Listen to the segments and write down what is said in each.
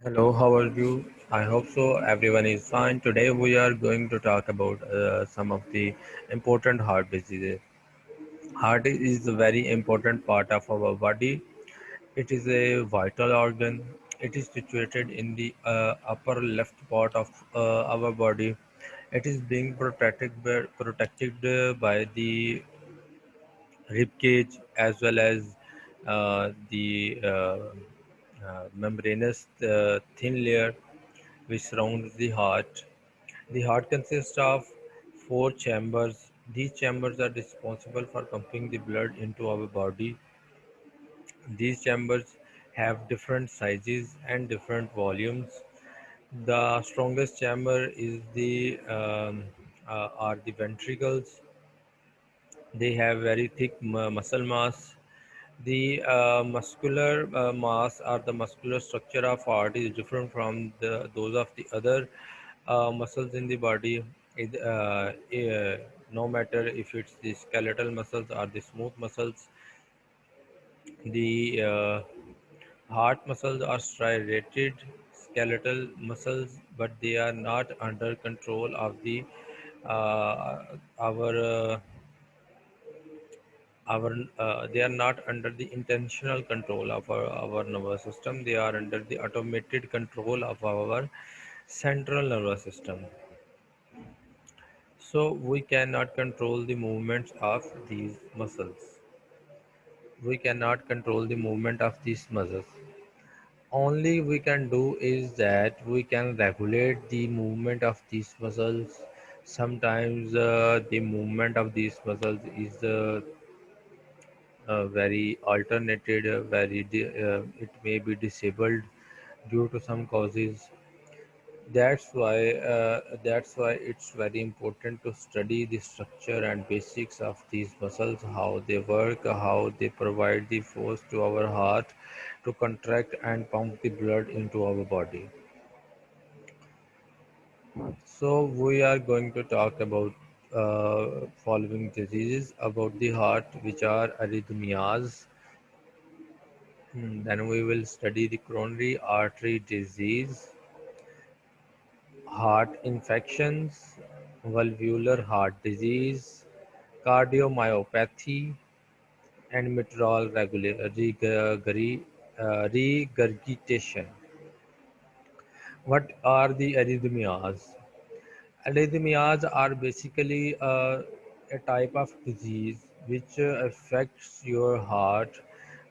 Hello, how are you? I hope so. Everyone is fine. Today we are going to talk about some of the important heart diseases. Heart is a very important part of our body. It is a vital organ. It is situated in the upper left part of our body. It is being protected by the rib cage as well as the membranous thin layer which surrounds the heart. The heart consists of four chambers. These chambers are responsible for pumping the blood into our body. These chambers have different sizes and different volumes. The strongest chamber is are the ventricles. They have very thick muscle mass. The muscular mass or the muscular structure of heart is different from those of the other muscles in the body. No matter if it's the skeletal muscles or the smooth muscles, the heart muscles are striated skeletal muscles, but they are not under control of the our they are not under the intentional control of our nervous system. They are under the automated control of our central nervous system. So we cannot control the movements of these muscles. We cannot control the movement of these muscles. Only we can do is that we can regulate the movement of these muscles. Sometimes the movement of these muscles is very alternated, it may be disabled due to some causes. That's why it's very important to study the structure and basics of these muscles, how they work, how they provide the force to our heart to contract and pump the blood into our body. So we are going to talk about following diseases about the heart, which are arrhythmias. Then we will study the coronary artery disease, heart infections, valvular heart disease, cardiomyopathy, and mitral regurgitation. What are the arrhythmias? Arrhythmias are basically a type of disease which affects your heart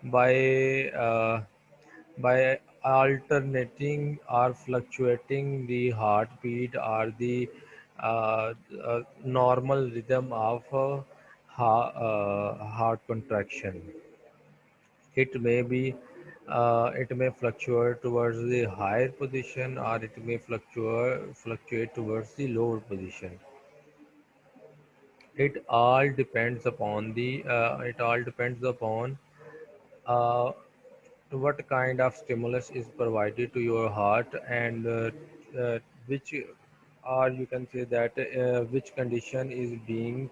by by alternating or fluctuating the heartbeat or the normal rhythm of heart contraction. It may fluctuate towards the higher position or it may fluctuate towards the lower position. It all depends upon uh, what kind of stimulus is provided to your heart, and which or you can say that which condition is being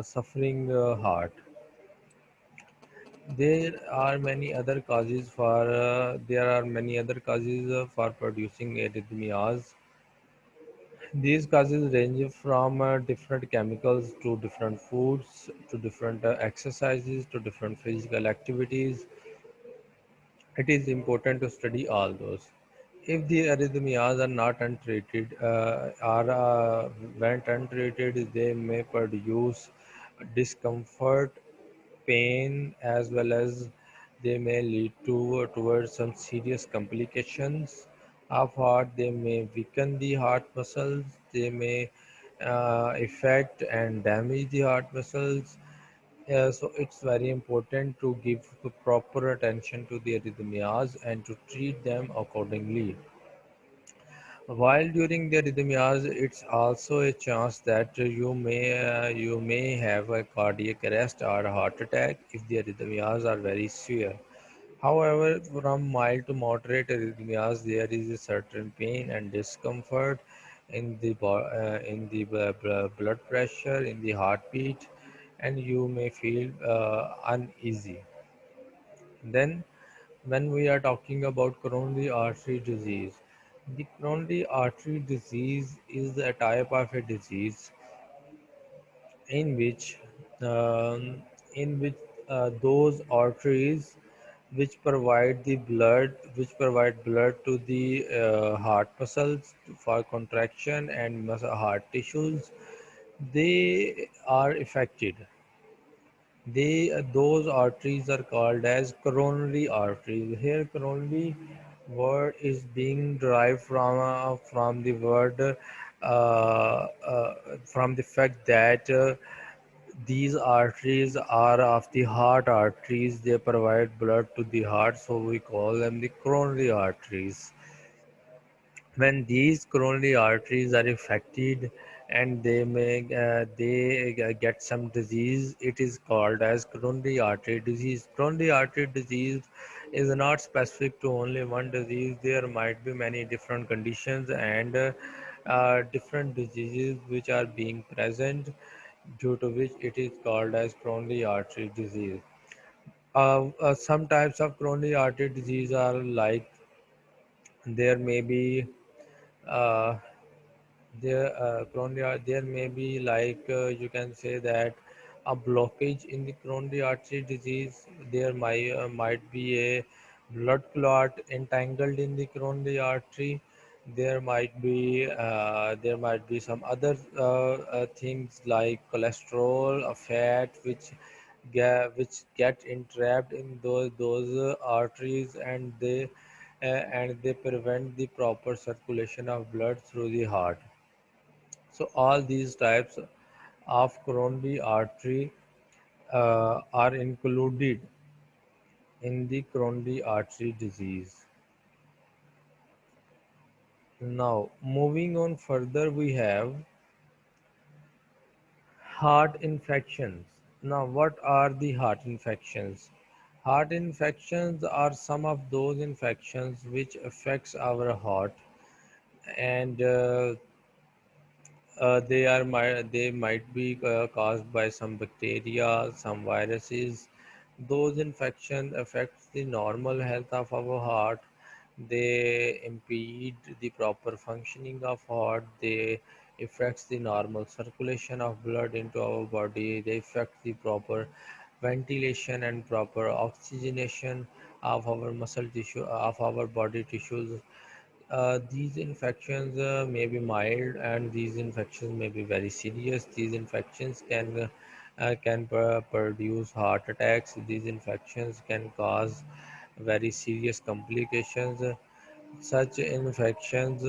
suffering heart. There are many other causes for producing arrhythmias. These causes range from different chemicals to different foods to different exercises to different physical activities. It is important to study all those. If the arrhythmias are not untreated or went untreated, they may produce discomfort, pain, as well as they may lead to towards some serious complications of heart. They may weaken the heart muscles. They may affect and damage the heart muscles. So it's very important to give proper attention to the arrhythmias and to treat them accordingly. While during the arrhythmias, it's also a chance that you may have a cardiac arrest or a heart attack if the arrhythmias are very severe. However, from mild to moderate arrhythmias, there is a certain pain and discomfort in the blood pressure, in the heartbeat, and you may feel uneasy. Then when we are talking about coronary artery disease. The coronary artery disease is a type of a disease in which um, those arteries which provide blood to the heart muscles for contraction and heart tissues, they are affected. Those arteries are called as coronary arteries. Here, coronary word is being derived from the word from the fact that these arteries are of the heart arteries. They provide blood to the heart, so we call them the coronary arteries. When these coronary arteries are affected and they get some disease, it is called as coronary artery disease. Coronary artery disease is not specific to only one disease. There might be many different conditions and different diseases which are being present, due to which it is called as coronary artery disease. Some types of coronary artery disease are like, there may be uh, there may be like, you can say that a blockage in the coronary artery disease. There might be a blood clot entangled in the coronary artery. There might be some other things like cholesterol, fat, which get entrapped in those arteries, and they prevent the proper circulation of blood through the heart. So all these types of coronary artery are included in the coronary artery disease. Now, moving on further, we have heart infections. Now, what are the heart infections? Heart infections are some of those infections which affects our heart, and they might be caused by some bacteria, some viruses. Those infection affects the normal health of our heart. They impede the proper functioning of heart. They affects the normal circulation of blood into our body. They affect the proper ventilation and proper oxygenation of our muscle tissue, of our body tissues. These infections may be mild, and these infections may be very serious. These infections can produce heart attacks. These infections can cause very serious complications. Such infections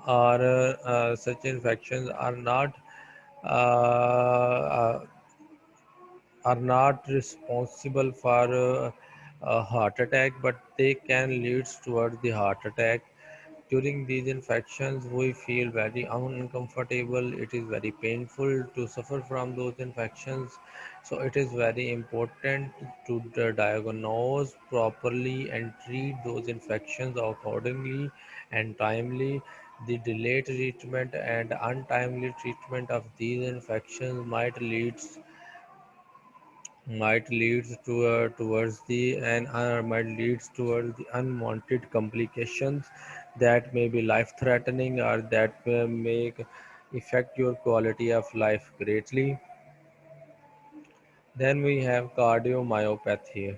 such infections uh, are not responsible for a heart attack, but they can lead towards the heart attack. During these infections, we feel very uncomfortable. It is very painful to suffer from those infections. So it is very important to diagnose properly and treat those infections accordingly and timely. The delayed treatment and untimely treatment of these infections might leads to towards the and might leads towards the unwanted complications that may be life threatening, or that may make affect your quality of life greatly. Then we have cardiomyopathy.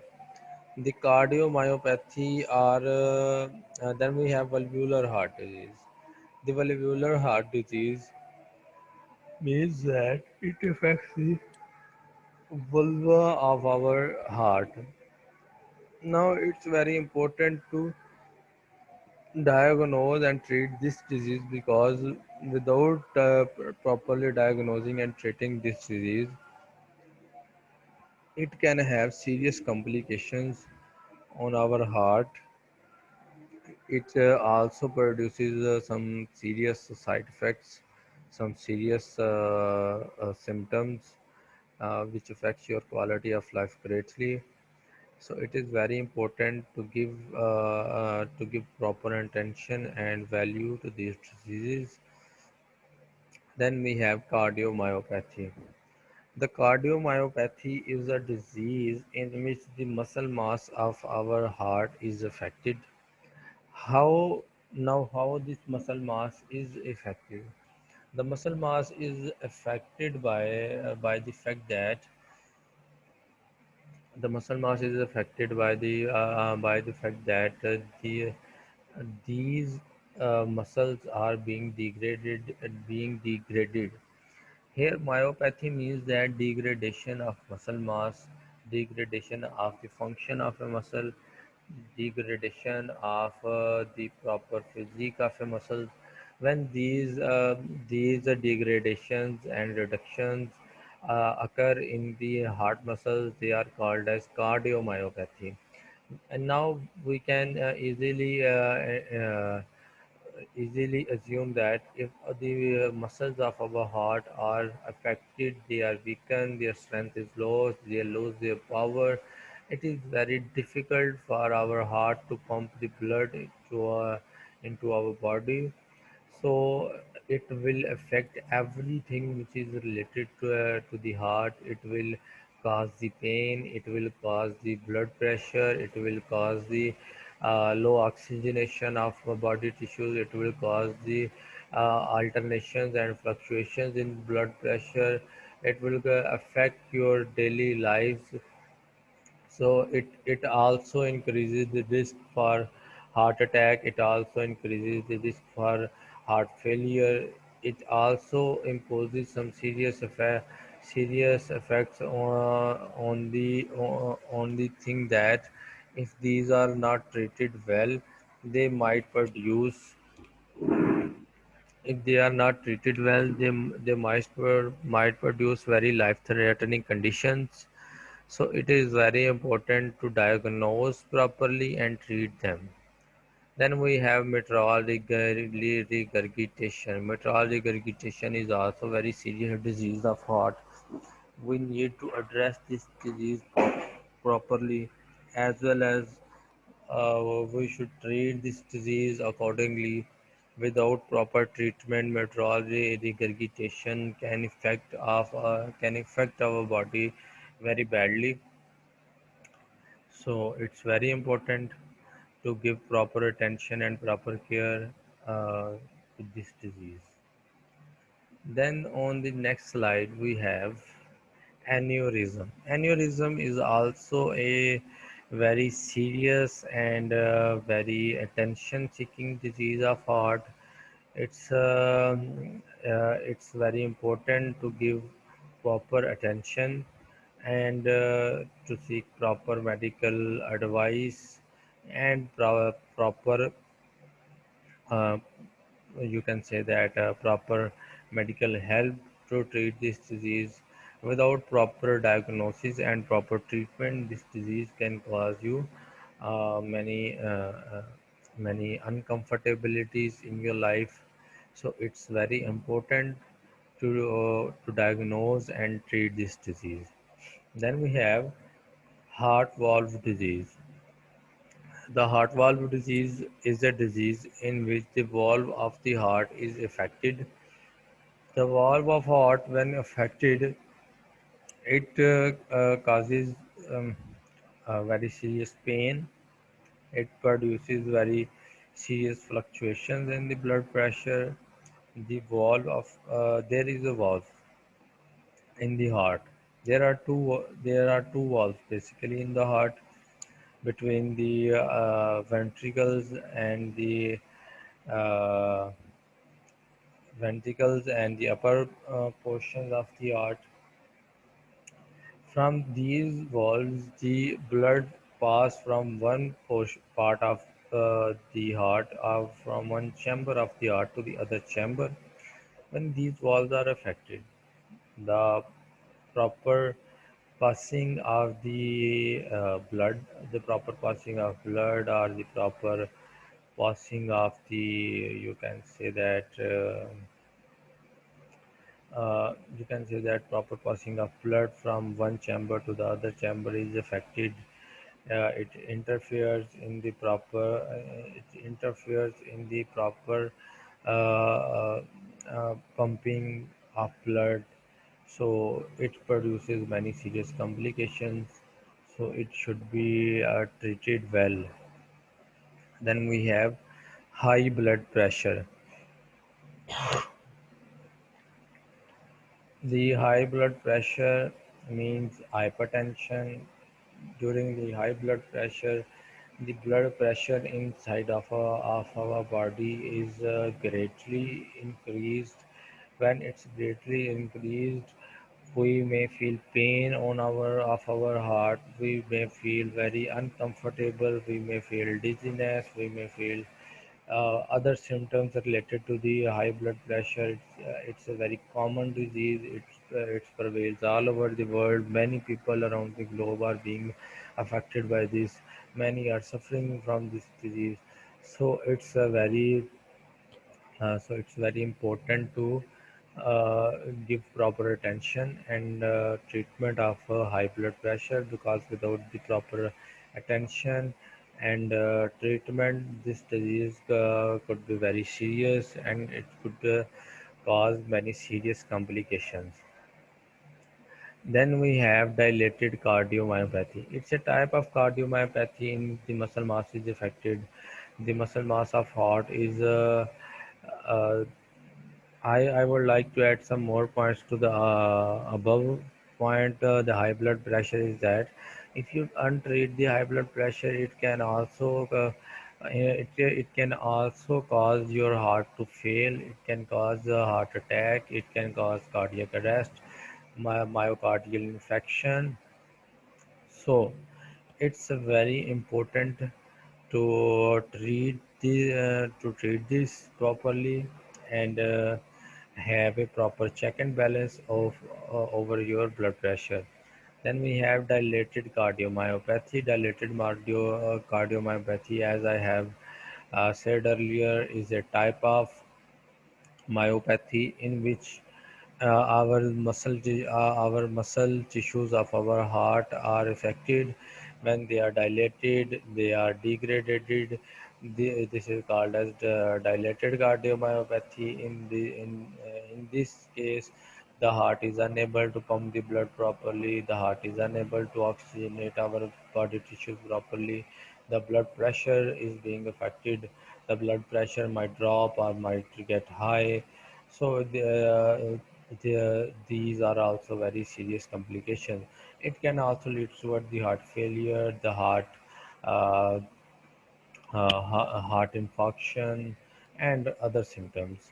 The cardiomyopathy are then we have valvular heart disease. The valvular heart disease means that it affects the vulva of our heart. Now, it's very important to diagnose and treat this disease, because without properly diagnosing and treating this disease, it can have serious complications on our heart. It also produces some serious side effects, some serious symptoms which affects your quality of life greatly. So it is very important to give proper attention and value to these diseases. Then we have cardiomyopathy. The cardiomyopathy is a disease in which the muscle mass of our heart is affected. How this muscle mass is affected? The muscle mass is affected by the fact that the muscle mass is affected by the fact that these muscles are being degraded. Here, myopathy means that degradation of muscle mass, degradation of the function of a muscle, degradation of the proper physique of a muscle. When these degradations and reductions occur in the heart muscles, they are called as cardiomyopathy. And now we can easily assume that if the muscles of our heart are affected, they are weakened, their strength is lost, they lose their power, it is very difficult for our heart to pump the blood into our body. So it will affect everything which is related to the heart. It will cause the pain, it will cause the blood pressure, it will cause the low oxygenation of body tissues, it will cause the alternations and fluctuations in blood pressure, it will affect your daily lives. So it also increases the risk for heart attack. It also increases the risk for heart failure. It also imposes some serious effects on the thing that if these are not treated well, they might produce. If they are not treated well, they might produce very life-threatening conditions. So it is very important to diagnose properly and treat them. Then we have mitral regurgitation. Mitral regurgitation is also very serious disease of heart. We need to address this disease properly, as well as we should treat this disease accordingly. Without proper treatment, mitral regurgitation can affect our body very badly. So it's very important to give proper attention and proper care to this disease. Then on the next slide we have aneurysm. Aneurysm is also a very serious and very attention-seeking disease of heart. It's very important to give proper attention and to seek proper medical advice and proper uh, you can say that proper medical help to treat this disease. Without proper diagnosis and proper treatment, this disease can cause you uh, many uh, uh, many uncomfortabilities in your life. So it's very important to diagnose and treat this disease. Then we have heart valve disease. The heart valve disease is a disease in which the valve of the heart is affected. The valve of heart, when affected, it causes very serious pain. It produces very serious fluctuations in the blood pressure. There is a valve in the heart. There are two valves basically in the heart between the ventricles and the uh, upper portions of the heart. From these valves, the blood passes from one part of the heart, from one chamber of the heart to the other chamber. When these valves are affected, the proper passing of the proper passing of blood, or the proper passing of you can say that. You can say that proper passing of blood from one chamber to the other chamber is affected. It interferes in the proper uh, pumping of blood. So it produces many serious complications. So it should be treated well. Then we have high blood pressure. The high blood pressure means hypertension. During the high blood pressure, the blood pressure inside of our body is greatly increased. When it's greatly increased, we may feel pain on our heart. We may feel very uncomfortable. We may feel dizziness. We may feel other symptoms related to the high blood pressure. It's a very common disease. It prevails all over the world. Many people around the globe are being affected by this. Many are suffering from this disease. So it's very important to give proper attention and treatment of high blood pressure, because without the proper attention and treatment, this disease could be very serious, and it could cause many serious complications. Then we have dilated cardiomyopathy. It's a type of cardiomyopathy in the muscle mass is affected. The muscle mass of heart is uh, I would like to add some more points to the above point. The high blood pressure is that if you untreat the high blood pressure, it can also cause your heart to fail. It can cause a heart attack. It can cause cardiac arrest, myocardial infection. So it's very important to treat this properly and have a proper check and balance of over your blood pressure. Then we have dilated cardiomyopathy. Cardiomyopathy, as I have said earlier, is a type of myopathy in which our muscle tissues of our heart are affected. When they are dilated, they are degraded. This is called as the dilated cardiomyopathy. In this case, the heart is unable to pump the blood properly. The heart is unable to oxygenate our body tissues properly. The blood pressure is being affected. The blood pressure might drop or might get high. So these are also very serious complications. It can also lead toward the heart failure, the uh, heart infarction, and other symptoms.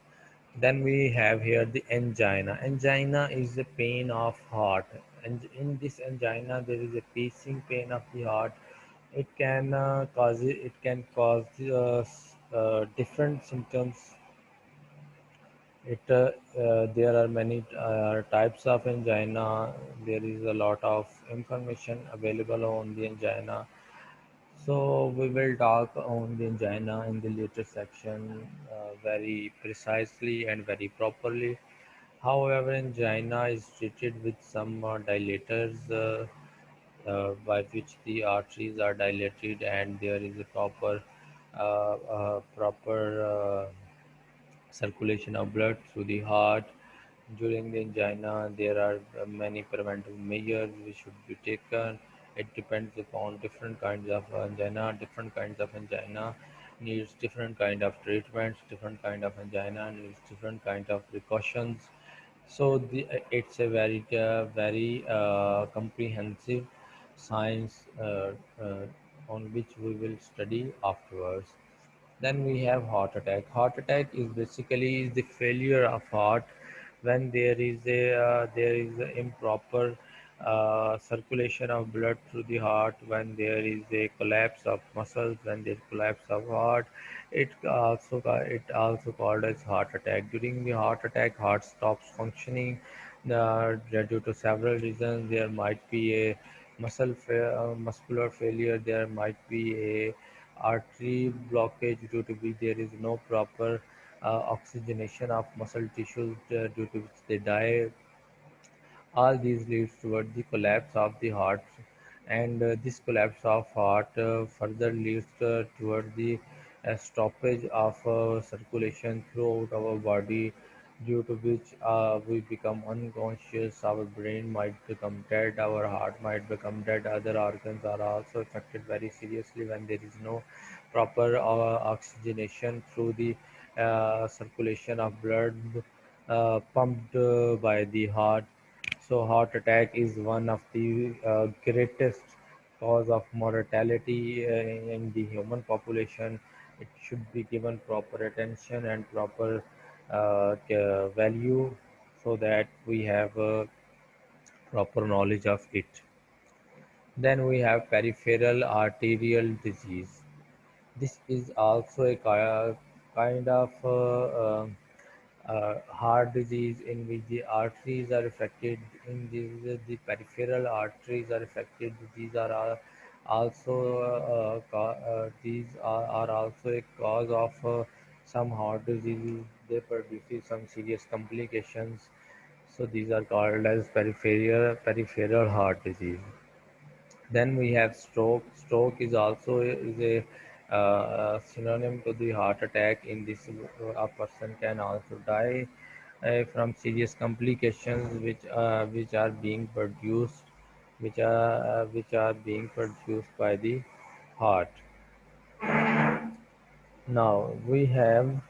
Then we have here the angina. Angina is the pain of heart, and in this angina there is a pacing pain of the heart. It can cause different symptoms. There are many types of angina. There is a lot of information available on the angina. So we will talk on the angina in the later section very precisely and very properly. However, angina is treated with some dilators by which the arteries are dilated, and there is a proper circulation of blood through the heart. During the angina, there are many preventive measures which should be taken. It depends upon different kinds of angina. Different kinds of angina needs different kind of treatments. Different kind of angina needs different kind of precautions. So it's a very comprehensive science on which we will study afterwards. Then we have heart attack. Heart attack is basically the failure of heart when there is a improper circulation of blood through the heart, when there is a collapse of muscles, when there is collapse of heart. It also called as heart attack. During the heart attack, heart stops functioning due to several reasons. There might be a muscular failure. There might be a artery blockage due to which there is no proper oxygenation of muscle tissues due to which they die. All these leads toward the collapse of the heart, and this collapse of heart further leads toward the stoppage of circulation throughout our body. due to which we become unconscious, our brain might become dead, our heart might become dead, other organs are also affected very seriously when there is no proper oxygenation through the circulation of blood pumped by the heart. So heart attack is one of the greatest cause of mortality in the human population. It should be given proper attention and proper value so that we have proper knowledge of it. Then we have peripheral arterial disease. This is also a kind of heart disease in which the arteries are affected. In the peripheral arteries are affected. These are also are also a cause of some heart diseases. They produce some serious complications. So these are called as peripheral heart disease. Then we have stroke. Stroke is also is a synonym to the heart attack. In this, a person can also die from serious complications which are being produced, which are being produced by the heart. Now we have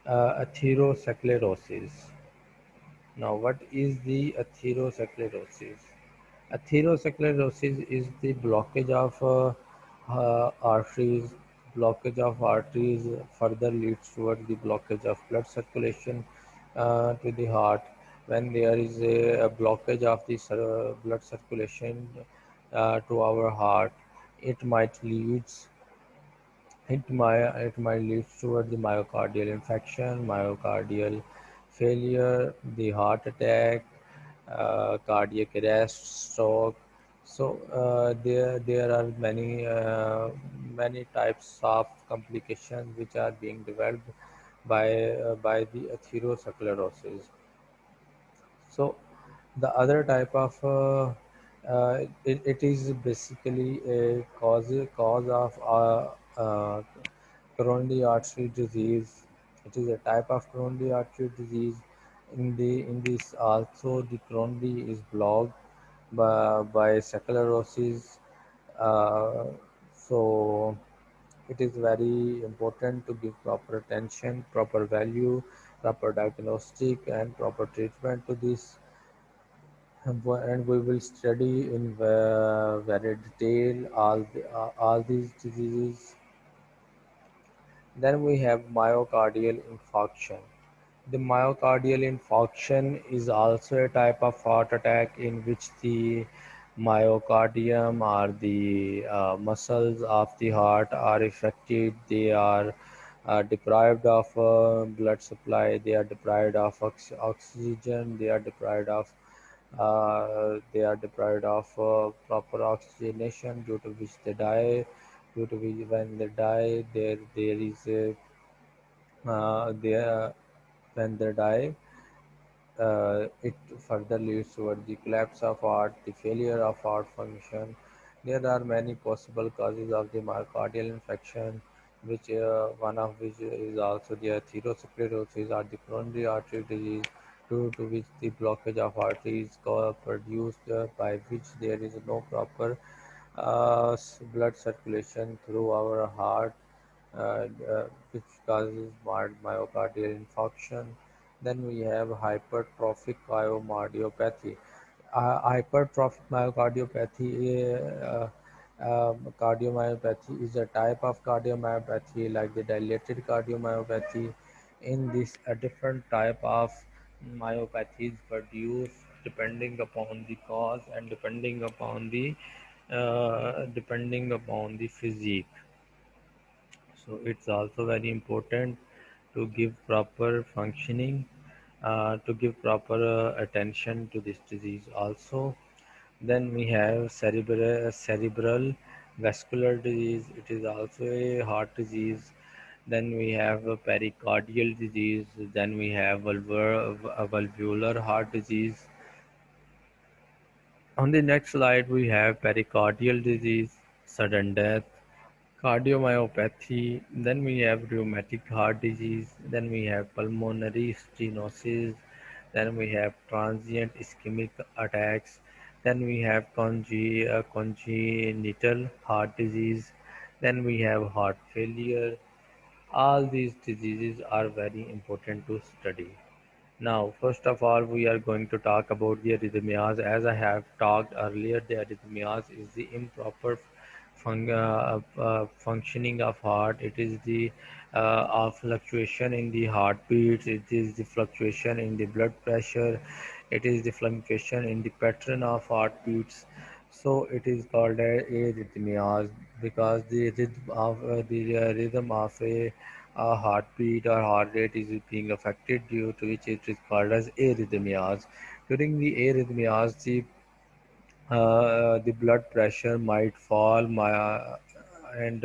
atherosclerosis. Now, what is the atherosclerosis? Atherosclerosis is the blockage of arteries. Blockage of arteries further leads towards the blockage of blood circulation to the heart. When there is a blockage of the blood circulation to our heart, it might leads it might lead toward the myocardial infarction, myocardial failure, the heart attack, cardiac arrest, stroke. So there are many types of complications which are being developed by the atherosclerosis. So the other type of it is basically a cause of coronary artery disease. It is a type of coronary artery disease. In this also the coronary is blocked by sclerosis. Uh, so it is very important to give proper attention, proper value, proper diagnostic, and proper treatment to this. And we will study in very detail all these diseases. Then we have myocardial infarction. The myocardial infarction is also a type of heart attack in which the myocardium or the muscles of the heart are affected. They are deprived of blood supply. They are deprived of oxygen. They are deprived of proper oxygenation, due to which they die. Due to which, when they die, there is a there when they die, it further leads toward the collapse of heart, the failure of heart function. There are many possible causes of the myocardial infarction, which one of which is also the atherosclerosis or the coronary artery disease, due to which the blockage of arteries produced, by which there is no proper blood circulation through our heart, which causes myocardial infarction. Then we have hypertrophic cardiomyopathy. Hypertrophic cardiomyopathy is a type of cardiomyopathy like the dilated cardiomyopathy. In this, a different type of myopathy is produced depending upon the cause and depending upon the physique. So it's also very important to give proper functioning, to give proper attention to this disease also. Then we have cerebral vascular disease. It is also a heart disease. Then we have a pericardial disease. Then we have valvular heart disease. On the next slide, we have pericardial disease, sudden death, cardiomyopathy, then we have rheumatic heart disease, then we have pulmonary stenosis, then we have transient ischemic attacks, then we have congenital heart disease, then we have heart failure. All these diseases are very important to study. Now, first of all, we are going to talk about the arrhythmias. As I have talked earlier, the arrhythmias is the improper functioning of heart. It is the fluctuation in the heartbeats. It is the fluctuation in the blood pressure. It is the fluctuation in the pattern of heartbeats. So it is called arrhythmias because the rhythm of a heartbeat or heart rate is being affected due to which it is called as arrhythmias. During the arrhythmias, the blood pressure might fall, and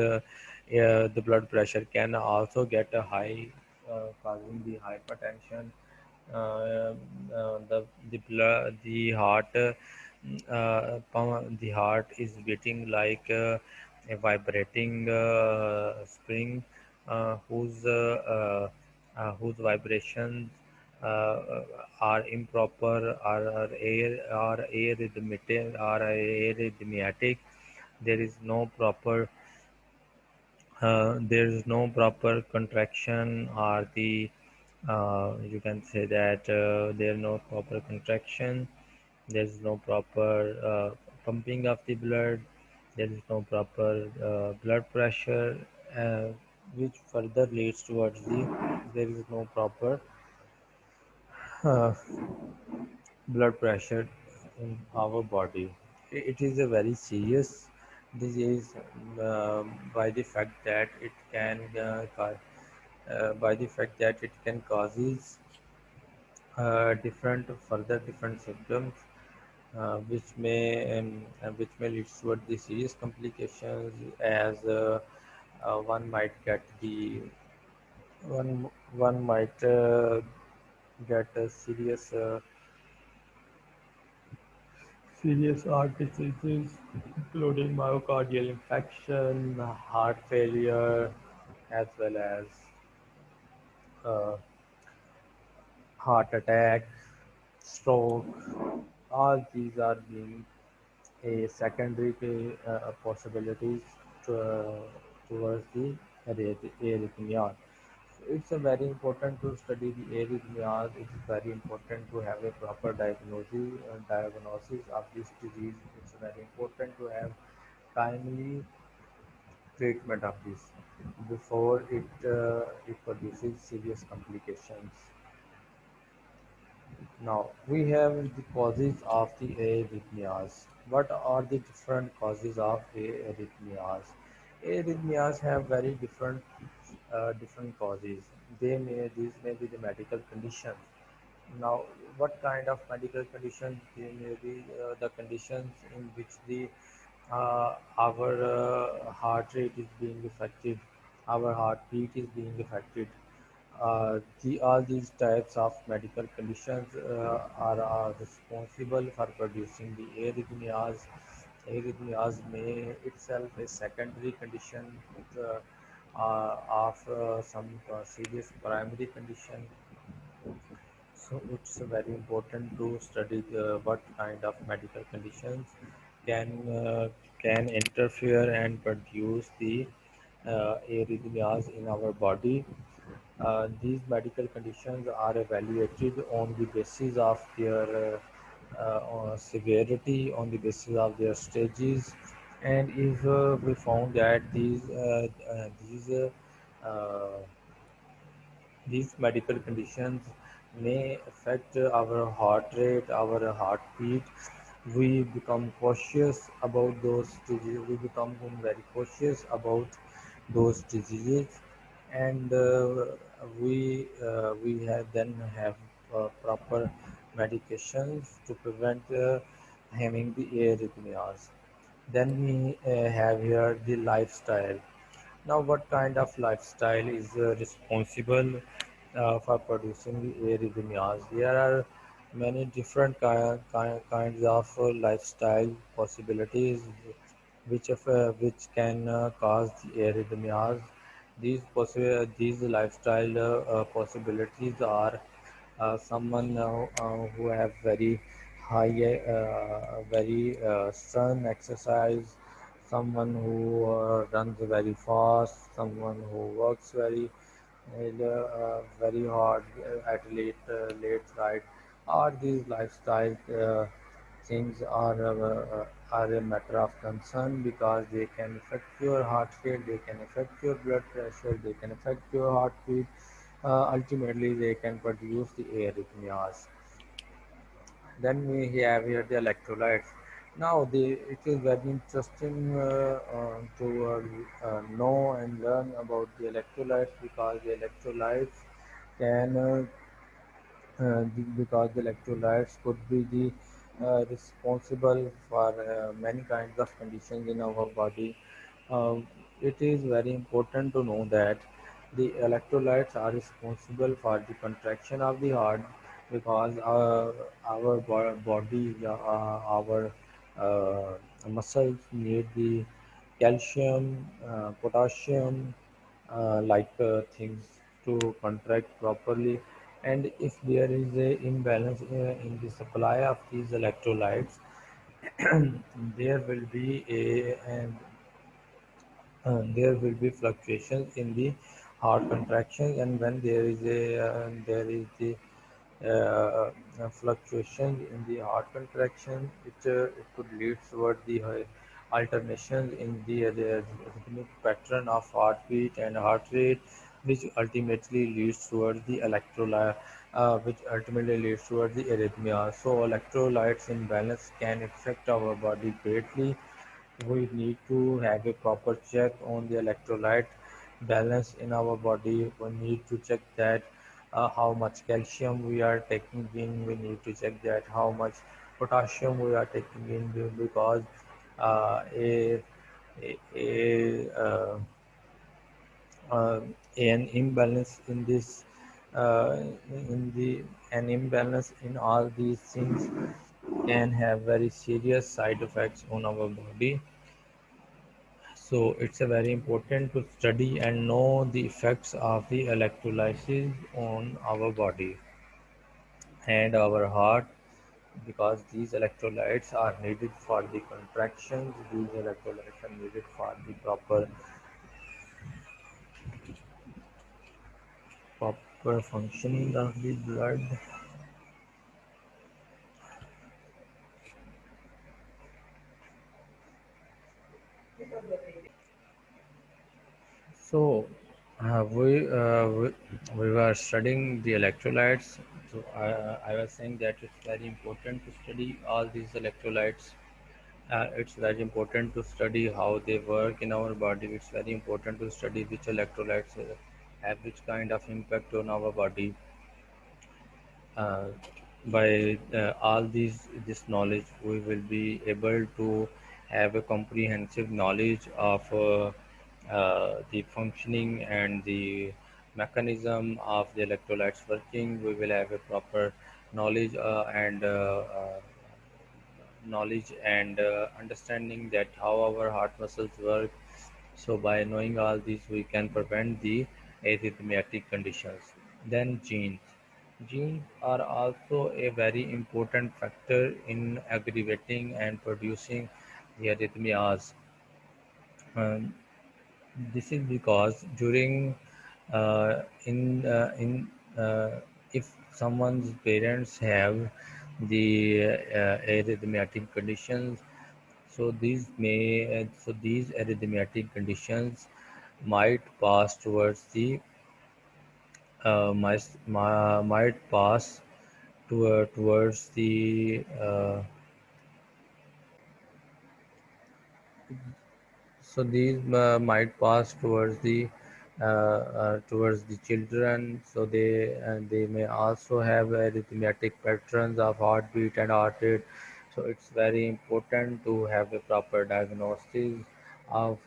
yeah, the blood pressure can also get a high, causing the hypertension. Uh, the heart, the heart is beating like a vibrating spring, whose vibrations are improper, are arrhythmiatic. There is no proper there is no proper contraction, or the you can say that there is no proper contraction. There is no proper pumping of the blood. There is no proper blood pressure, uh, which further leads towards there is no proper uh, blood pressure in our body. It is a very serious disease, by the fact that it can by the fact that it can causes different symptoms, which may lead toward the serious complications, as one might get the one might get a serious heart diseases, including myocardial infarction, heart failure, as well as uh, heart attack, stroke. All these are being a secondary possibilities towards the arrhythmia. So it's a very important to study the arrhythmias. It's very important to have a proper diagnosis of this disease. It's very important to have timely treatment of this before it produces serious complications. Now we have the causes of the arrhythmias. What are the different causes of arrhythmias? Arrhythmias have very different causes. These may be the medical conditions. Now, what kind of medical conditions? They may be the conditions in which our heart rate is being affected, our heartbeat is being affected. All these types of medical conditions are responsible for producing the arrhythmias. Arrhythmias may itself a secondary condition of some serious primary condition. So it's very important to study what kind of medical conditions can can interfere and produce the arrhythmias in our body. These medical conditions are evaluated on the basis of their severity, on the basis of their stages, and if we found that uh, these medical conditions may affect our heart rate, our heartbeat. We become cautious about those diseases. We become very cautious about those diseases, and we have proper medications to prevent having the arrhythmias. Then we have here the lifestyle. Now, what kind of lifestyle is responsible for producing the arrhythmias? There are many different kinds of lifestyle possibilities which can cause the arrhythmias. These lifestyle possibilities are someone who have very strong exercise, someone who runs very fast, someone who works very hard at late night. All these lifestyle things are a matter of concern because they can affect your heart rate, they can affect your blood pressure, they can affect your heartbeat. Ultimately, they can produce the arrhythmias. Then we have here the electrolytes. Now, it is very interesting to know and learn about the electrolytes because the electrolytes can because the electrolytes could be the responsible for many kinds of conditions in our body. Um, it is very important to know that the electrolytes are responsible for the contraction of the heart because our body, our muscles need the calcium, potassium, things to contract properly. And if there is a imbalance in the supply of these electrolytes, there will be there will be fluctuations in the heart contractions, and when there is the fluctuations in the heart contraction, it could lead toward the alternations in the rhythmic pattern of heartbeat and heart rate, which ultimately leads towards the arrhythmia. So electrolytes imbalance can affect our body greatly. We need to have a proper check on the electrolyte balance in our body. We need to check that how much calcium we are taking in. We need to check that how much potassium we are taking in because uh, a, a uh, an imbalance in this in the an imbalance in all these things can have very serious side effects on our body. So it's a very important to study and know the effects of the electrolysis on our body and our heart because these electrolytes are needed for the contractions. These electrolytes are needed for the proper functioning of the blood. So we were studying the electrolytes. So I was saying that it's very important to study all these electrolytes. It's very important to study how they work in our body. It's very important to study which electrolytes have which kind of impact on our body. Uh, by all this knowledge, we will be able to have a comprehensive knowledge of the functioning and the mechanism of the electrolytes working. We will have a proper knowledge knowledge and understanding that how our heart muscles work. So by knowing all these, we can prevent the arrhythmiatic conditions. Then genes. Genes are also a very important factor in aggravating and producing the arrhythmias. Um, this is because during in if someone's parents have the arrhythmiatic conditions, so these arrhythmiatic conditions might pass towards the might pass towards the so these might pass towards the children. So they may also have arithmetic patterns of heartbeat and heart rate. So it's very important to have a proper diagnosis of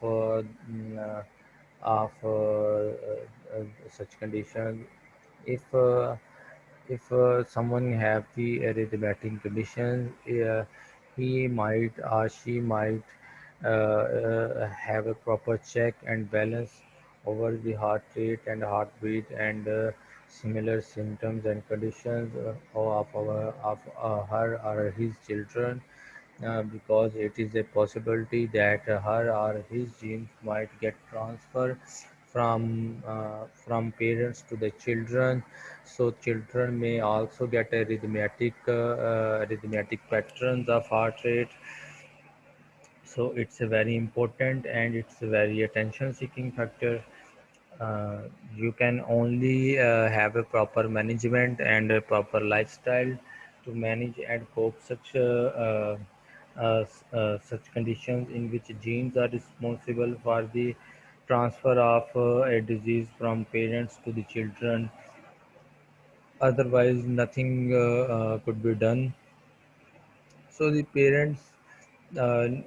such conditions. If someone have the arithmetic conditions, he might or she might have a proper check and balance over the heart rate and heartbeat and similar symptoms and conditions of her or his children, because it is a possibility that her or his genes might get transferred from parents to the children. So children may also get a rhythmic patterns of heart rate. So it's a very important and it's a very attention seeking factor. uh, you can only have a proper management and a proper lifestyle to manage and cope such conditions in which genes are responsible for the transfer of a disease from parents to the children. Otherwise nothing could be done. So the parents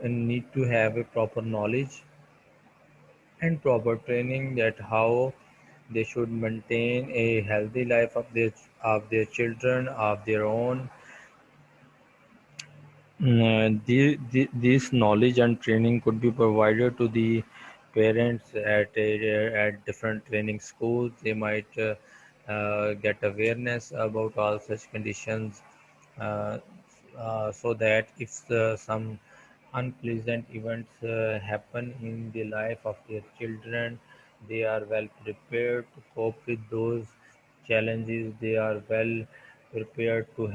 need to have a proper knowledge and proper training that how they should maintain a healthy life of their children, of their own. This knowledge and training could be provided to the parents at different training schools. They might get awareness about all such conditions, uh, so that if some unpleasant events happen in the life of their children, they are well prepared to cope with those challenges. They are well prepared to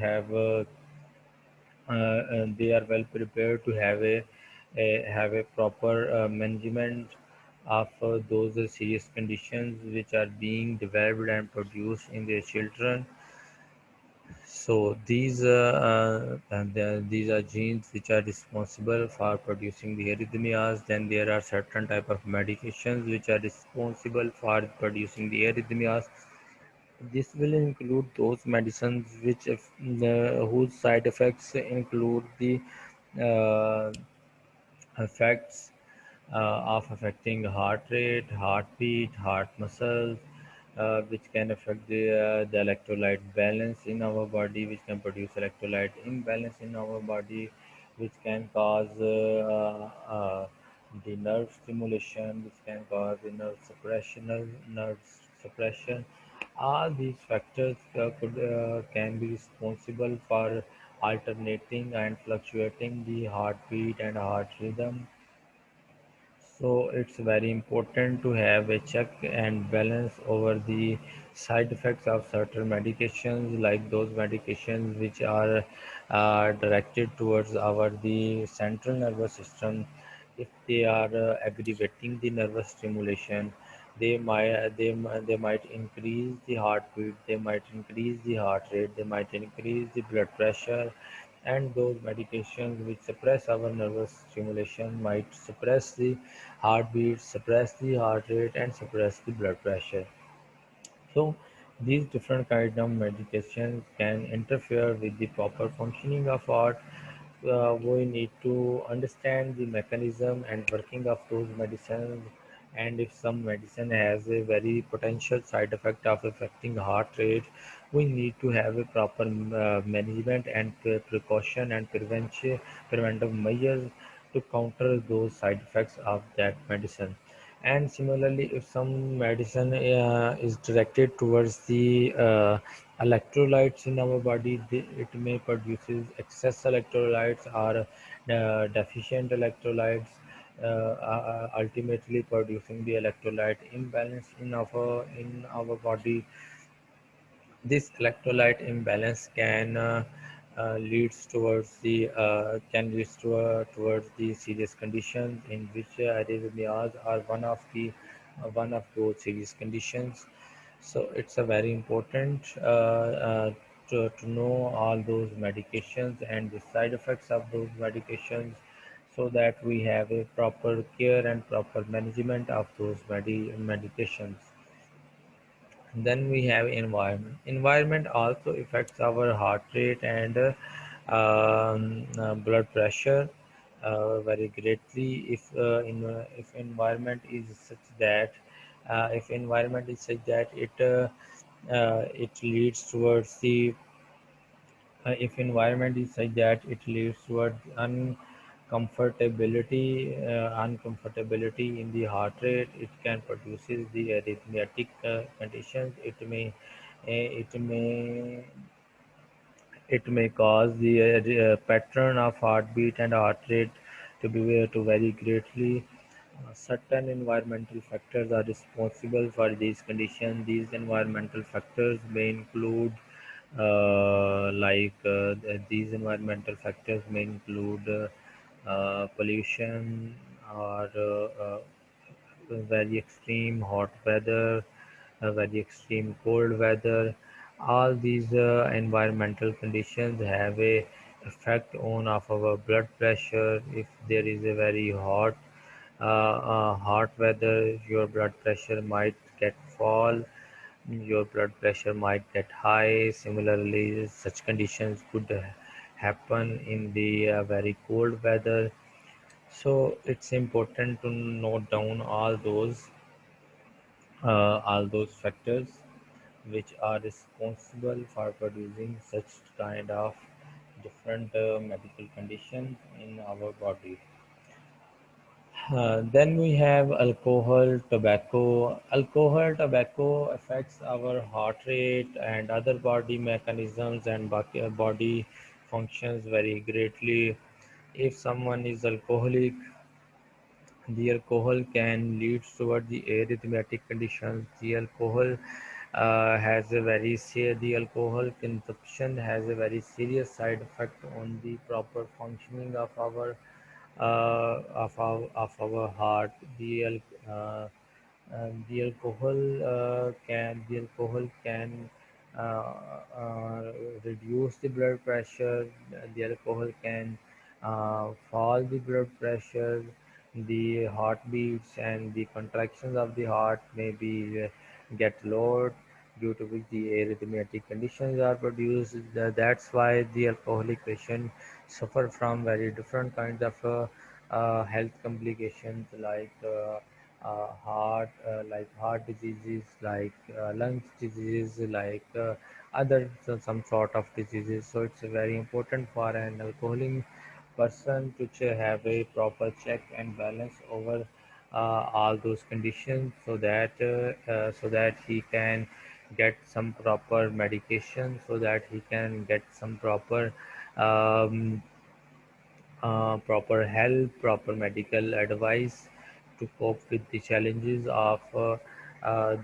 they are well prepared to have a proper management of those serious conditions which are being developed and produced in their children. So these are genes which are responsible for producing the arrhythmias. Then there are certain type of medications which are responsible for producing the arrhythmias. This will include those medicines whose side effects include the uh, effects of affecting heart rate, heartbeat, heart muscles, which can affect the electrolyte balance in our body, which can produce electrolyte imbalance in our body, which can cause the nerve stimulation, which can cause the nerve suppression. All these factors can be responsible for alternating and fluctuating the heartbeat and heart rhythm. So it's very important to have a check and balance over the side effects of certain medications, like those medications which are directed towards our the central nervous system. If they are aggravating the nervous stimulation, they might increase the heartbeat, they might increase the heart rate, they might increase the blood pressure, and those medications which suppress our nervous stimulation might suppress the heartbeat, suppress the heart rate, and suppress the blood pressure. So these different kind of medications can interfere with the proper functioning of heart. We need to understand the mechanism and working of those medicines, and if some medicine has a very potential side effect of affecting heart rate, we need to have a proper management and precaution and preventive measures to counter those side effects of that medicine. And similarly, if some medicine is directed towards the electrolytes in our body, it may produces excess electrolytes or deficient electrolytes, ultimately producing the electrolyte imbalance in our body. This electrolyte imbalance can leads towards the serious conditions, in which arrhythmias are one of those serious conditions. So it's a very important to know all those medications and the side effects of those medications, so that we have a proper care and proper management of those medications. Then we have environment. Environment also affects our heart rate and blood pressure very greatly. If environment is such that it leads towards the if environment is such that it leads towards comfortability, uncomfortability in the heart rate. It can produces the arrhythmiatic conditions. It may cause the pattern of heartbeat and heart rate to vary greatly. Certain environmental factors are responsible for these conditions. These environmental factors may include these environmental factors may include pollution or very extreme hot weather, very extreme cold weather. All these environmental conditions have a effect on of our blood pressure. If there is a very hot weather, your blood pressure might get fall, your blood pressure might get high. Similarly, such conditions could happen in the very cold weather. So it's important to note down all those factors which are responsible for producing such kind of different medical conditions in our body. Then we have alcohol, tobacco. Alcohol, tobacco affects our heart rate and other body mechanisms and body functions very greatly. If someone is alcoholic, the alcohol can lead toward the arrhythmiatic conditions. The alcohol consumption has a very serious side effect on the proper functioning of our heart. The alcohol can uh, reduce the blood pressure. The alcohol can fall the blood pressure. The heartbeats and the contractions of the heart may be get lowered, due to which the arrhythmiatic conditions are produced. That's why the alcoholic patient suffer from very different kinds of health complications like heart diseases, like lungs diseases, like some sort of diseases. So it's very important for an alcoholic person to have a proper check and balance over all those conditions, so that he can get some proper medication, so that he can get some um, proper help, proper medical advice to cope with the challenges of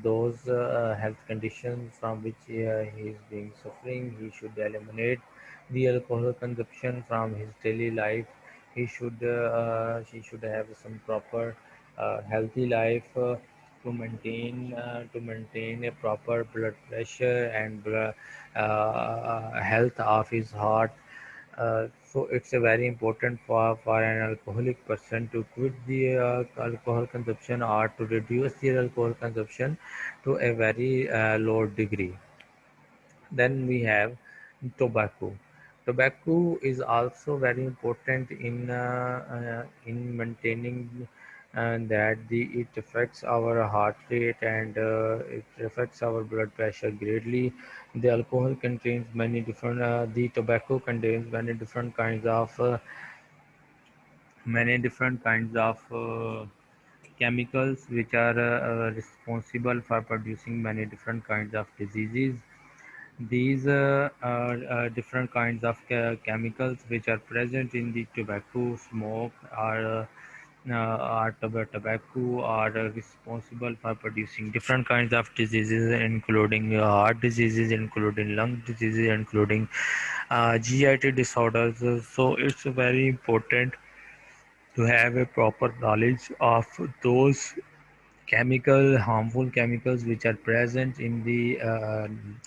those health conditions from which he is being suffering. He should eliminate the alcohol consumption from his daily life. He should have some proper healthy life to maintain a proper blood pressure and health of his heart. So it's a very important for an alcoholic person to quit the alcohol consumption or to reduce the alcohol consumption to a very low degree. Then we have tobacco. Tobacco is also very important in maintaining that it affects our heart rate and it affects our blood pressure greatly. The tobacco contains many different kinds of chemicals which are responsible for producing many different kinds of diseases. These different kinds of chemicals which are present in the tobacco smoke tobacco are responsible for producing different kinds of diseases, including heart diseases, including lung diseases, including GIT disorders. So it's very important to have a proper knowledge of those harmful chemicals which are present in the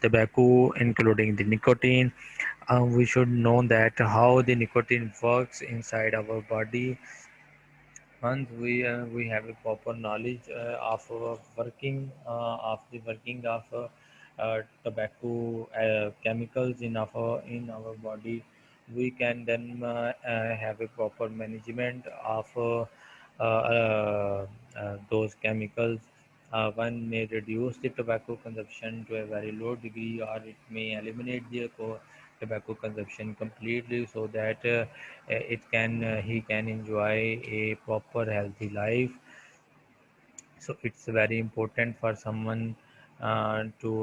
tobacco, including the nicotine. We should know that how the nicotine works inside our body. Once we have a proper knowledge of the working of tobacco chemicals in our body, we can then have a proper management of those chemicals. One may reduce the tobacco consumption to a very low degree, or it may eliminate the alcohol. tobacco consumption completely, so that he can enjoy a proper healthy life. So it's very important for someone to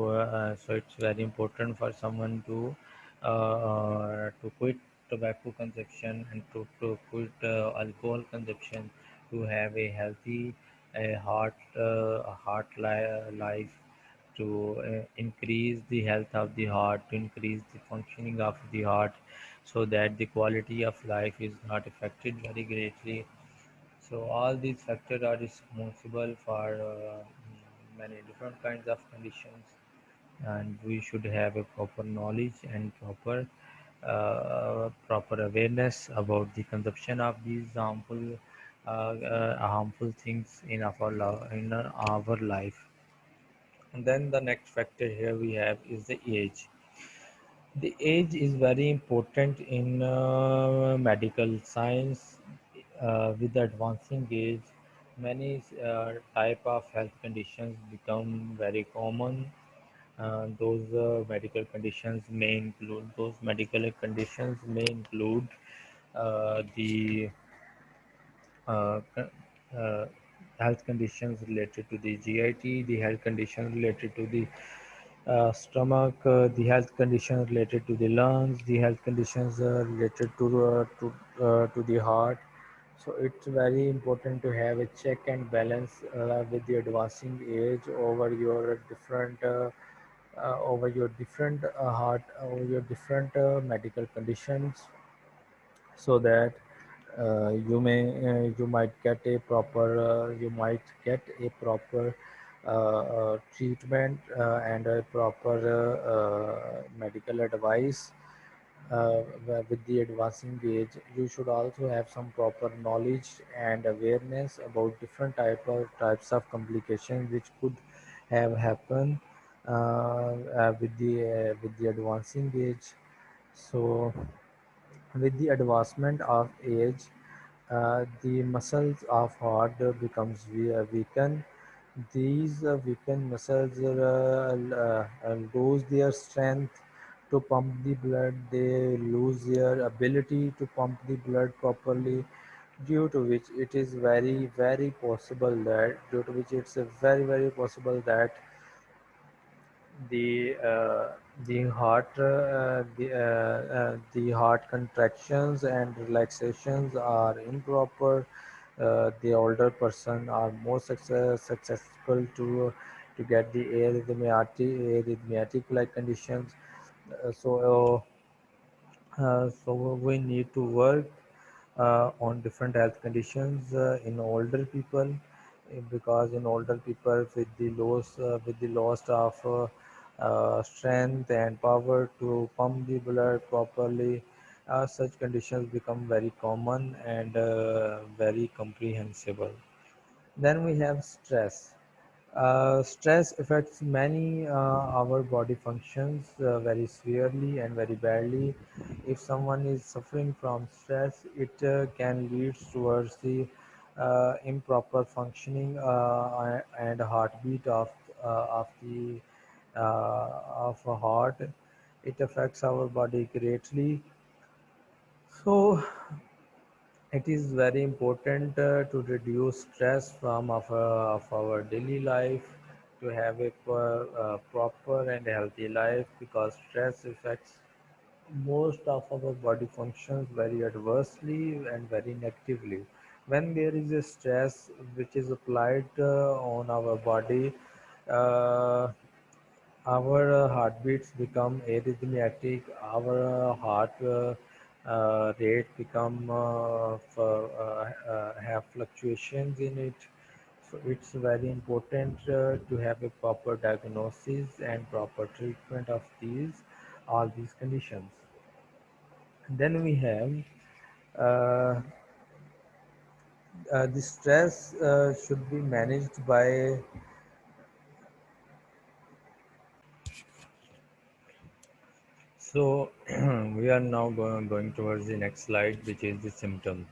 quit tobacco consumption, and to quit alcohol consumption, to have a healthy life, to increase the health of the heart, to increase the functioning of the heart, so that the quality of life is not affected very greatly. So all these factors are responsible for many different kinds of conditions, and we should have a proper knowledge and proper awareness about the consumption of these harmful things in our life. And then the next factor here we have is the age. The age is very important in medical science. With the advancing age, many type of health conditions become very common. Those medical conditions may include the co- uh, health conditions related to the GIT, the health conditions related to the stomach, the health conditions related to the lungs, the health conditions related to the heart. So it's very important to have a check and balance with the advancing age over your different over your different medical conditions, so that you might get a proper treatment and a proper medical advice. With the advancing age, you should also have some proper knowledge and awareness about different types of complications which could have happened with the advancing age. So with the advancement of age, the muscles of heart becomes weakened. These weakened muscles lose their strength to pump the blood. They lose their ability to pump the blood properly, due to which it is very possible that due to which it's a very possible that the the heart contractions and relaxations are improper. The older person are more successful to get the arrhythmiatic like conditions. So we need to work on different health conditions in older people, because in older people with the loss of strength and power to pump the blood properly, such conditions become very common and very comprehensible. Then we have stress. Stress affects many our body functions very severely and very badly. If someone is suffering from stress, it can lead towards the improper functioning and heartbeat of the of a heart. It affects our body greatly. So it is very important to reduce stress of our daily life, to have a proper and healthy life, because stress affects most of our body functions very adversely and very negatively. When there is a stress which is applied on our body, uh, our heartbeats become arrhythmiatic, our heart rate become have fluctuations in it. So it's very important to have a proper diagnosis and proper treatment of all these conditions. Then we have uh, the stress should be managed by. So we are now going towards the next slide, which is the symptoms.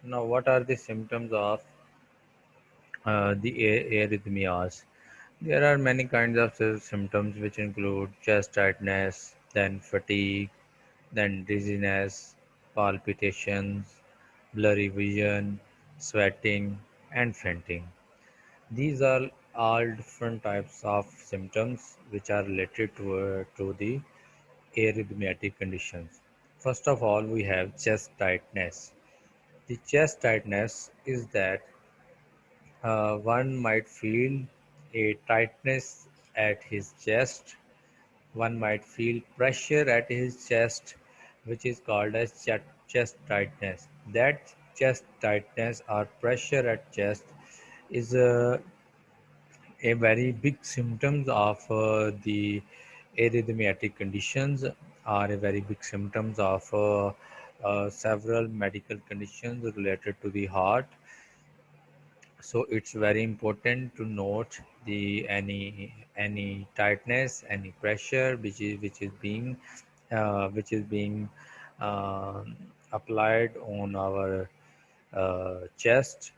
Now, what are the symptoms of the arrhythmias? There are many kinds of symptoms which include chest tightness, then fatigue, then dizziness, palpitations, blurry vision, sweating, and fainting. These are all different types of symptoms which are related to the arrhythmiatic conditions. First of all, we have chest tightness. The chest tightness is that one might feel a tightness at his chest. One might feel pressure at his chest, which is called as chest tightness. That chest tightness or pressure at chest is a very big symptoms of the arrhythmiatic conditions, are a very big symptoms of several medical conditions related to the heart. So it's very important to note the any tightness, any pressure which is being um applied on our chest,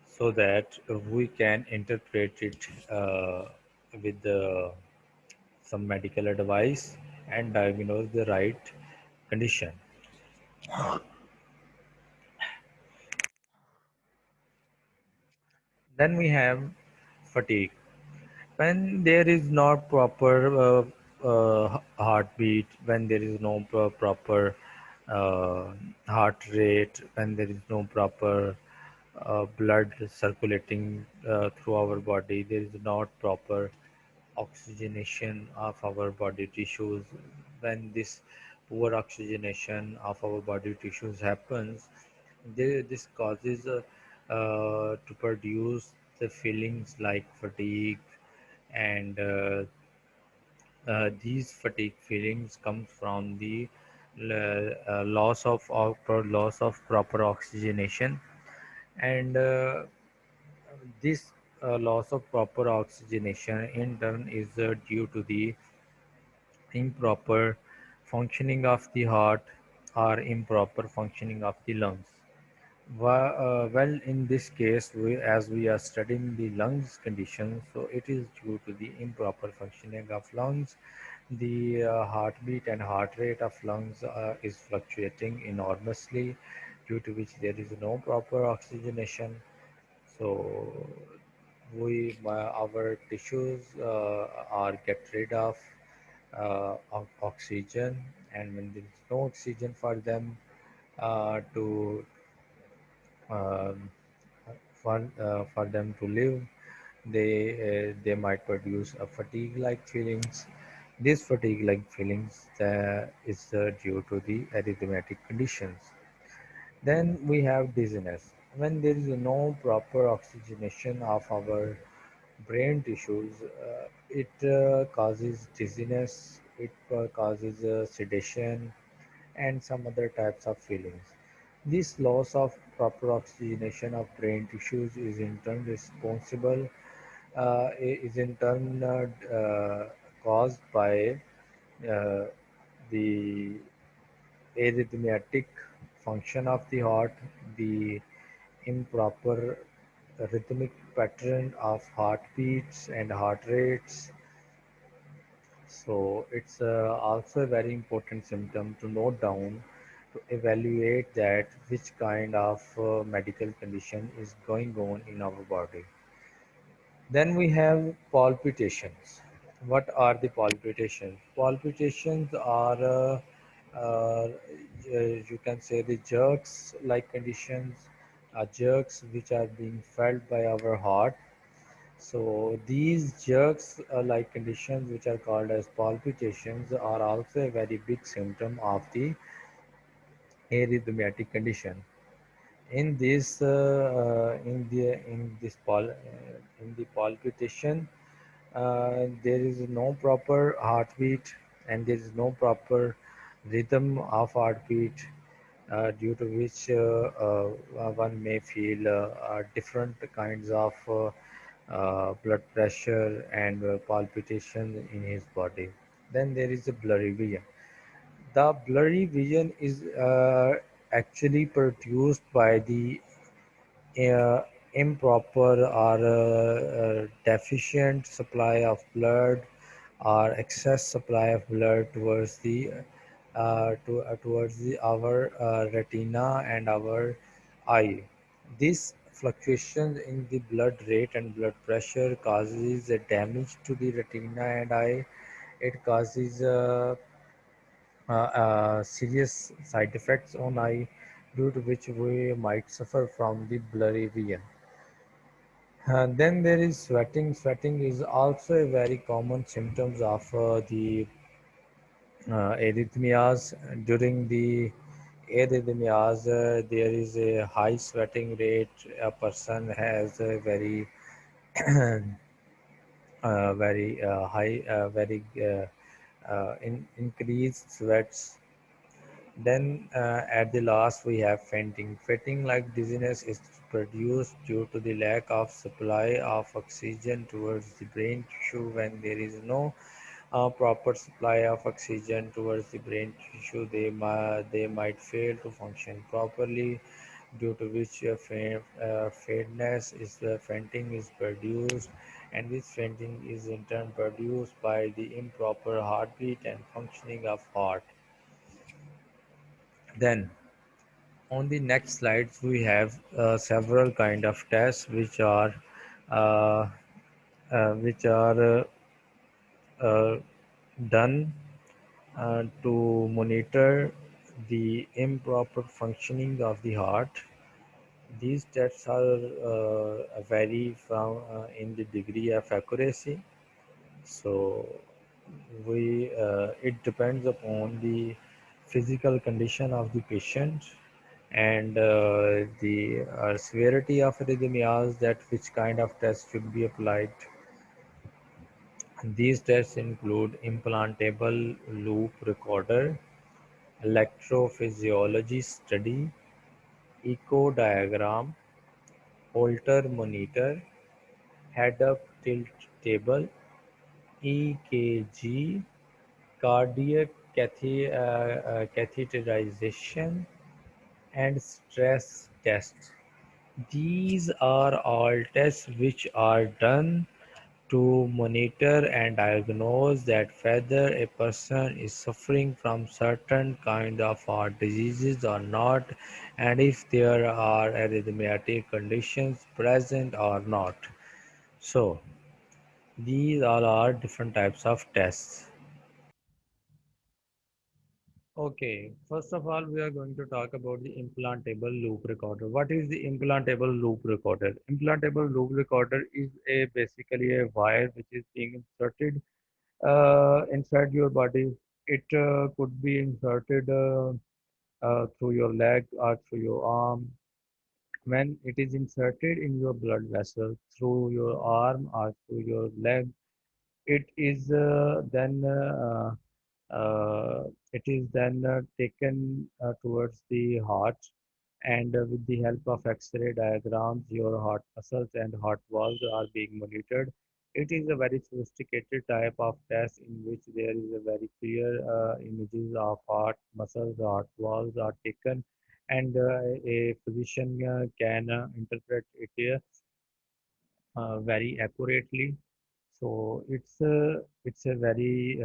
so that we can interpret it with some medical advice and diagnose the right condition. Then we have fatigue. When there is not proper heartbeat, when there is no proper uh, heart rate, when there is no proper blood circulating through our body, there is not proper oxygenation of our body tissues. When this poor oxygenation of our body tissues happens, this causes to produce the feelings like fatigue, and these fatigue feelings comes from the loss of proper oxygenation, and this loss of proper oxygenation in turn is due to the improper functioning of the heart or improper functioning of the lungs. Well, in this case, as we are studying the lungs condition, so it is due to the improper functioning of lungs. The heartbeat and heart rate of lungs is fluctuating enormously, due to which there is no proper oxygenation. So our tissues are get rid of oxygen, and when there is no oxygen for them to um, for them to live, they might produce a fatigue-like feelings. These fatigue-like feelings is due to the arrhythmiatic conditions. Then we have dizziness. When there is no proper oxygenation of our brain tissues, it causes dizziness, it causes sedation, and some other types of feelings. This loss of proper oxygenation of brain tissues is in turn responsible, is in turn caused by uh, the arrhythmiatic function of the heart, the improper rhythmic pattern of heartbeats and heart rates. So it's also a very important symptom to note down, to evaluate that which kind of medical condition is going on in our body. Then we have palpitations. What are the palpitations? Palpitations are, you can say, the jerks like conditions, jerks which are being felt by our heart. So these jerks like conditions, which are called as palpitations, are also a very big symptom of the arrhythmiatic condition. In this in the palpitation, there is no proper heartbeat, and there is no proper rhythm of heartbeat, due to which one may feel different kinds of blood pressure and palpitation in his body. Then there is a blurry vision. The blurry vision is actually produced by the uh, improper or deficient supply of blood or excess supply of blood towards the towards our retina and our eye. This fluctuation in the blood rate and blood pressure causes a damage to the retina and eye. It causes serious side effects on eye, due to which we might suffer from the blurry vision. Then there is sweating. Sweating is also a very common symptoms of the arrhythmias. During the arrhythmias, there is a high sweating rate. A person has a very very high, very increased sweats. Then at the last we have fainting. Fainting like dizziness is produced due to the lack of supply of oxygen towards the brain tissue. When there is no proper supply of oxygen towards the brain tissue, they might fail to function properly, due to which faintness is fainting is produced, and this fainting is in turn produced by the improper heartbeat and functioning of heart. Then on the next slides, we have several kind of tests uh, which are done to monitor the improper functioning of the heart. These tests are vary from in the degree of accuracy. So we it depends upon the physical condition of the patient and the severity of arrhythmias, that which kind of test should be applied. These tests include implantable loop recorder, electrophysiology study, echo diagram, Holter monitor, head-up tilt table, EKG, cardiac catheterization, and stress tests. These are all tests which are done to monitor and diagnose that whether a person is suffering from certain kind of heart diseases or not, and if there are arrhythmiatic conditions present or not. So these all are different types of tests. Okay, first of all, we are going to talk about the implantable loop recorder. What is the implantable loop recorder? Implantable loop recorder is a basically a wire which is being inserted inside your body. It could be inserted through your leg or through your arm. When it is inserted in your blood vessel through your arm or through your leg, it is it is then taken towards the heart, and with the help of X-ray diagrams, your heart muscles and heart valves are being monitored. It is a very sophisticated type of test in which there is a very clear images of heart muscles, heart valves are taken, and a physician can interpret it very accurately. So it's a very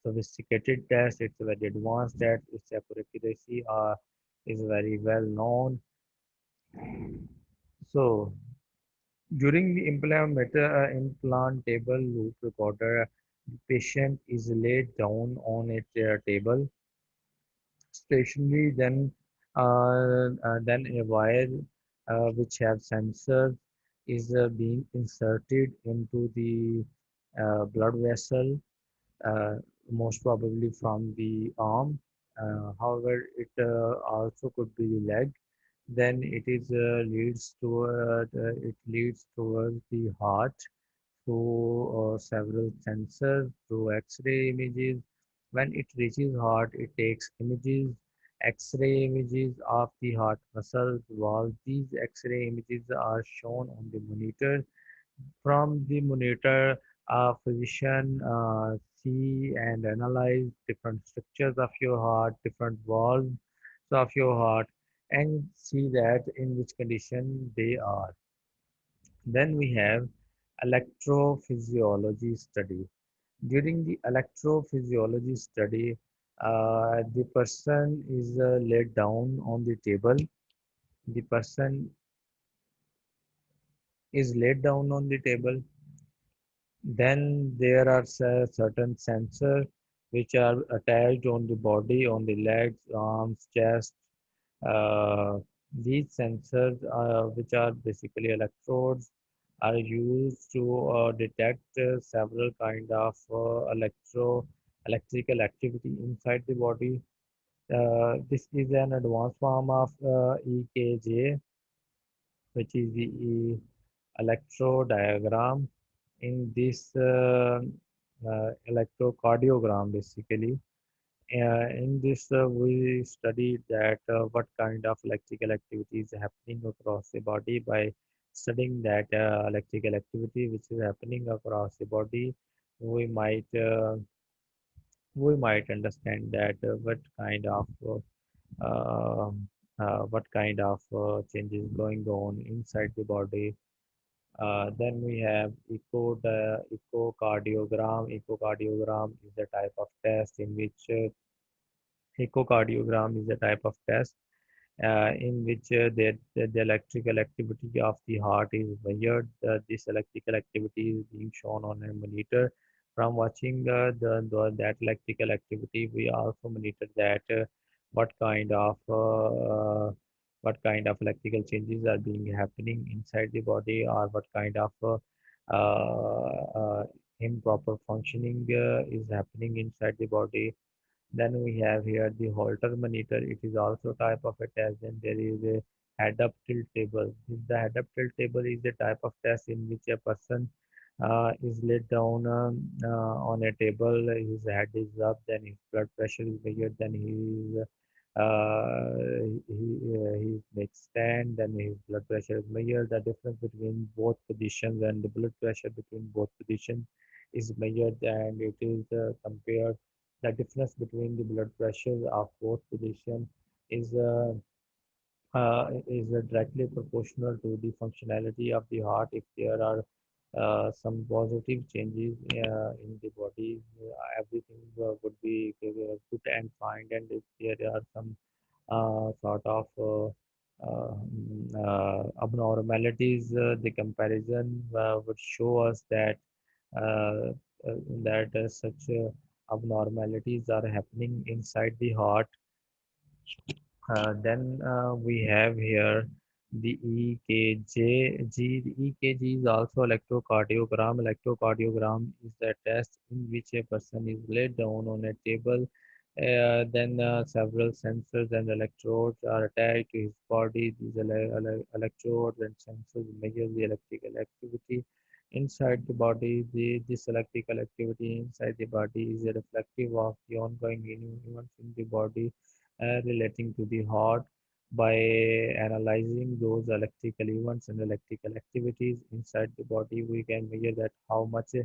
sophisticated test. It's a very advanced test. Its accuracy is very well known. So during the implantable loop recorder, the patient is laid down on a table stationary, then a wire which have sensors is being inserted into the blood vessel, uh, most probably from the arm. However, it also could be the leg. Then it leads towards the heart through several sensors, through X-ray images. When it reaches heart, it takes images, X-ray images of the heart muscles. While these X-ray images are shown on the monitor, from the monitor, a physician see and analyze different structures of your heart, different valves of your heart, and see that in which condition they are. Then we have electrophysiology study. During the electrophysiology study, The person is laid down on the table. The person is laid down on the table. Then there are certain sensors which are attached on the body, on the legs, arms, chest. Uh, these sensors, which are basically electrodes, are used to detect several kind of electrical activity inside the body. This is an advanced form of EKG, which is the electrodiagram. In this electrocardiogram, basically, in this we studied that what kind of electrical activity is happening across the body. By studying that electrical activity which is happening across the body, we might understand that uh, what kind of changes going on inside the body. Then we have echocardiogram. Echocardiogram is a type of test in which echocardiogram is a type of test in which the electrical activity of the heart is measured. This electrical activity is being shown on a monitor. From watching that electrical activity, we also monitor that what kind of electrical changes are being happening inside the body, or what kind of improper functioning is happening inside the body. Then we have here the Holter monitor. It is also type of a test. Then there is a head-up tilt table. The head-up tilt table is a type of test in which a person is laid down on a table. His head is up. Then his blood pressure is measured. Then he makes stand. Then his blood pressure is measured. The difference between both positions and the blood pressure between both positions is measured, and it is compared. The difference between the blood pressure of both position is directly proportional to the functionality of the heart. If there are some positive changes in the body, everything would be good and fine. And if there are some sort of abnormalities, the comparison would show us uh, that such abnormalities are happening inside the heart. Then we have here the EKG. The EKG is also electrocardiogram. Electrocardiogram is a test in which a person is laid down on a table. Then several sensors and electrodes are attached to his body. These electrodes and sensors measure the electrical activity inside the body. This electrical activity inside the body is a reflective of the ongoing events in the body relating to the heart. By analyzing those electrical events and electrical activities inside the body, we can measure that how much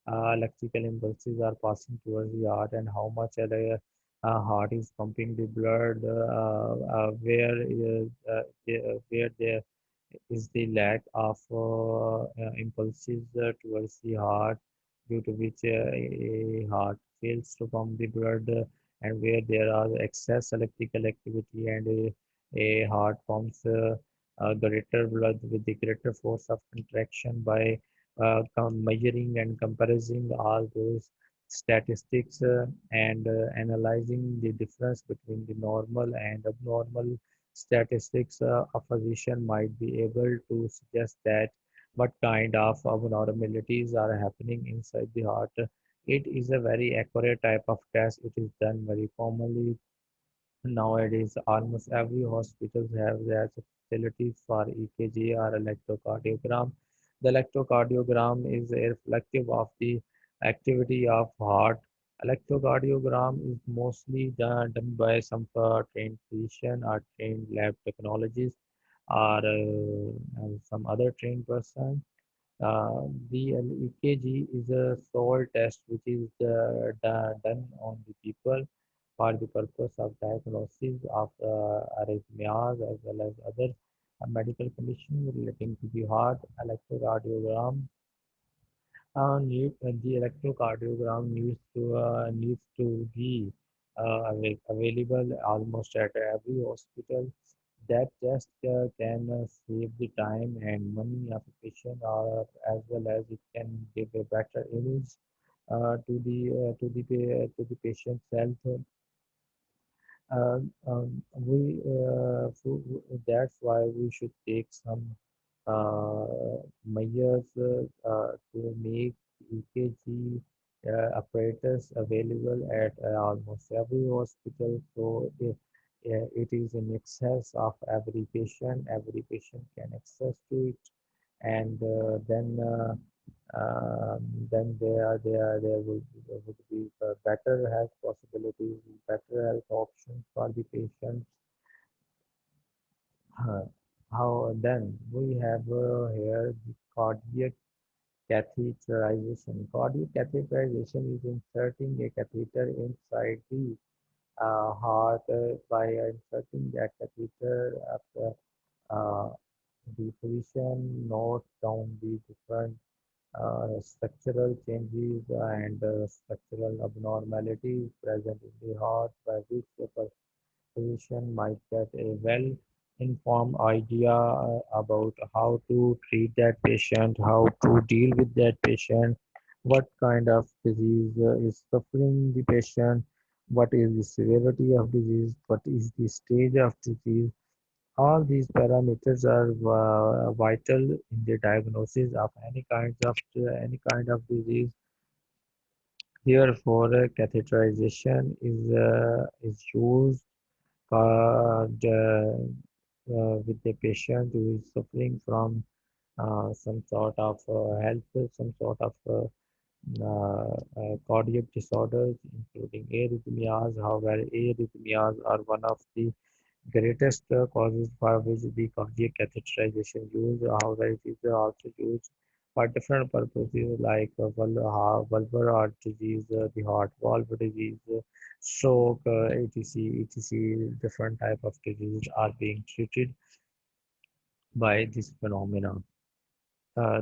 electrical impulses are passing towards the heart, and how much the heart is pumping the blood, where there is the lack of impulses towards the heart, due to which a heart fails to pump the blood, and where there are excess electrical activity, and a heart pumps greater blood with the greater force of contraction. By measuring and comparing all those statistics and analyzing the difference between the normal and abnormal statistics, a physician might be able to suggest that what kind of abnormalities are happening inside the heart. It is a very accurate type of test. It is done very commonly nowadays. Almost every hospital has their facilities for EKG or electrocardiogram. The electrocardiogram is a reflective of the activity of heart. Electrocardiogram is mostly done by some trained physician or trained lab technologists, or some other trained person. The EKG is a soul test which is done on the people for the purpose of diagnosis of arrhythmias as well as other medical conditions relating to the heart. Electrocardiogram the electrocardiogram needs to be available almost at every hospital. That test can save the time and money of a patient, or as well as it can give a better image to the patient's health. That's why we should take some measures to make EKG apparatus available at almost every hospital. So it is in excess of every patient. Every patient can access to it, and then there would be better health possibilities, better health options for the patients. Uh, How then we have here the cardiac catheterization. Cardiac catheterization is inserting a catheter inside the heart by inserting that catheter after uh, the physician notes down the different structural changes and structural abnormalities present in the heart, by which the physician might get a well-informed idea about how to treat that patient, how to deal with that patient, what kind of disease is suffering the patient, what is the severity of disease, what is the stage of disease. All these parameters are vital in the diagnosis of any kind of disease. Therefore, catheterization is used with the patient who is suffering from some sort of health, some sort of cardiac disorders, including arrhythmias. However, arrhythmias are one of the greatest causes for which the cardiac catheterization used. However, it is also used for different purposes like valvular heart disease, the heart valve disease, stroke, etc. etc. Different type of diseases are being treated by this phenomenon.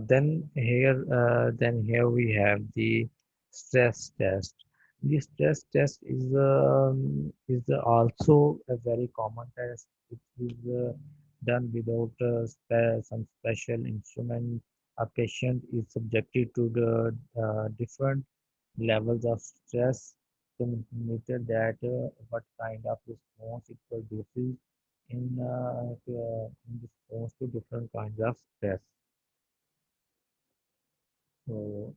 Then here we have the stress test. The stress test is also a very common test. It is done without some special instrument. A patient is subjected to the different levels of stress to measure that what kind of response it produces in response to different kinds of stress. So,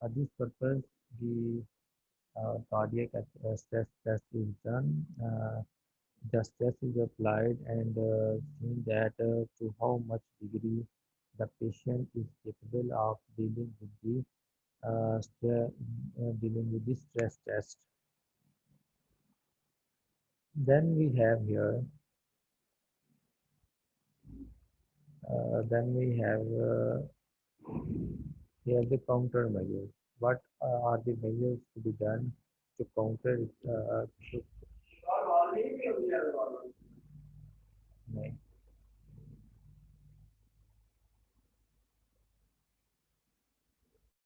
for this purpose, the cardiac stress test is done. The stress is applied and seen that to how much degree the patient is capable of dealing with the stress test. Then we have here the countermeasures. What are the measures to be done to counter it?